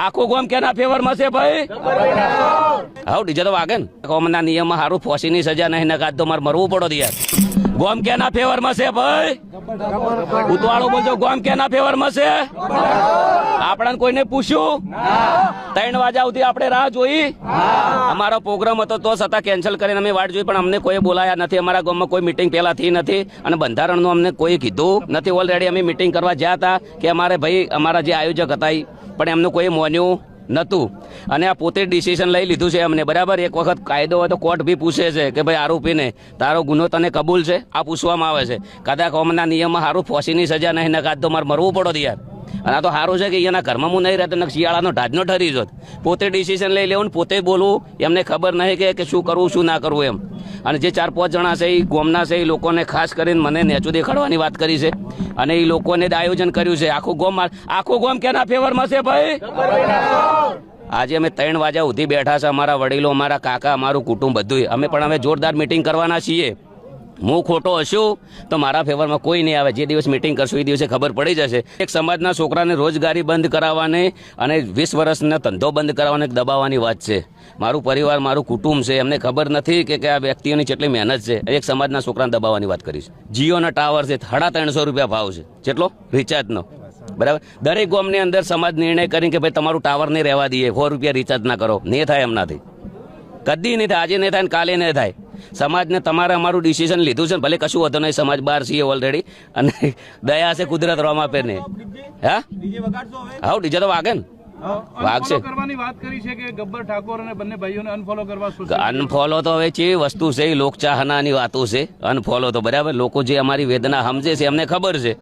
આખું ગોમ કેના ફેવરમાં છે ભાઈ? હા ડીજે તો વાગે ને. ગોમના નિયમમાં સારું ફોસીની સજા નહીં નકાત તો મારે મરવું પડો યાર. ગોમ કેના ફેવરમાં છે ભાઈ? ઉતવાળો બોલજો, ગોમ કેના ફેવરમાં છે? આપણને કોઈને પૂછ્યું? 3 વાગ્યા સુધી આપણે રાહ જોઈ. અમારો પ્રોગ્રામ હતો તો છતાં કેન્સલ કરીને અમે વાટ જોઈ, પણ અમને કોઈ બોલાયા નથી. અમારા ગામમાં કોઈ મિટિંગ પહેલા થઈ નથી અને બંધારણનું અમને કોઈ કીધું નથી. ઓલરેડી અમે મિટિંગ કરવા ગયા હતા કે અમારે ભાઈ અમારા જે આયોજક હતા પણ એમનું કોઈ માન્યું નતું અને આ પોતે ડિસિઝન લઈ લીધું છે એમને. બરાબર, એક વખત કાયદો હોય તો કોર્ટ બી પૂછે છે કે ભાઈ આરોપીને તારો ગુનો તને કબૂલ છે? આ પૂછવામાં આવે છે. કદાચ કોમના નિયમમાં સારું ફોસીની સજા નહીં નકાત તો મારે મરવું પડો યાર. અને આ તો સારું છે કે અહીંયાના ઘરમાં હું નહીં રહેતો ને શિયાળાનો ઢાજનો ઠરી જોત. પોતે ડિસિઝન લઈ લેવું ને પોતે બોલવું, એમને ખબર નહીં કે શું કરવું શું ના કરવું એમ. અને જે 4-5 જણા છે એ ગોમના છે એ લોકોને ખાસ કરીને મને નેચું દેખાડવાની વાત કરી છે અને એ લોકોને જ આયોજન કર્યું છે. આખું ગોમ કેના ફેવરમાં છે ભાઈ? આજે અમે 3 વાગ્યા સુધી બેઠા છે. અમારા વડીલો, અમારા કાકા, અમારું કુટુંબ બધું. અમે પણ હવે જોરદાર મિટિંગ કરવાના છીએ. હું ખોટો હશું તો મારા ફેવરમાં કોઈ નહીં આવે. જે દિવસ મિટિંગ કરશું એ દિવસે ખબર પડી જશે. એક સમાજના છોકરાને રોજગારી બંધ કરાવવાની અને 20 વર્ષનો ધંધો બંધ કરાવવાને દબાવવાની વાત છે. મારું પરિવાર, મારું કુટુંબ છે, એમને ખબર નથી કે આ વ્યક્તિઓની કેટલી મહેનત છે. એક સમાજના છોકરાને દબાવવાની વાત કરીશ. જીઓના ટાવર છે, 350 રૂપિયા ભાવ છે. કેટલો? રિચાર્જનો. બરાબર, દરેક ગામની અંદર સમાજ નિર્ણય કરીને કે ભાઈ તમારું ટાવર નહીં રહેવા દઈએ, 100 રૂપિયા રિચાર્જ ના કરો. નહીં થાય એમનાથી, કદી નહીં થાય. આજે નહીં થાય ને કાલે નહીં થાય. સમાજને તમારે અમારું ડિસિઝન લીધું છે, ભલે કશું વધુ નહીં. સમાજ બહાર છીએ ઓલરેડી અને દયા છે કુદરત રોમાપે ને. હા ડીજે તો વાગે ને. વાગશે. વાત કરી છે કે ગબ્બર ઠાકોર અને બંને ભાઈઓને અનફોલો કરવા. અનફોલો તો હવે છે વસ્તુ છે, લોકચાહનાની વાતો છે. અનફોલો તો બરાબર, લોકો જે અમારી વેદના સમજે છે એમને ખબર છે.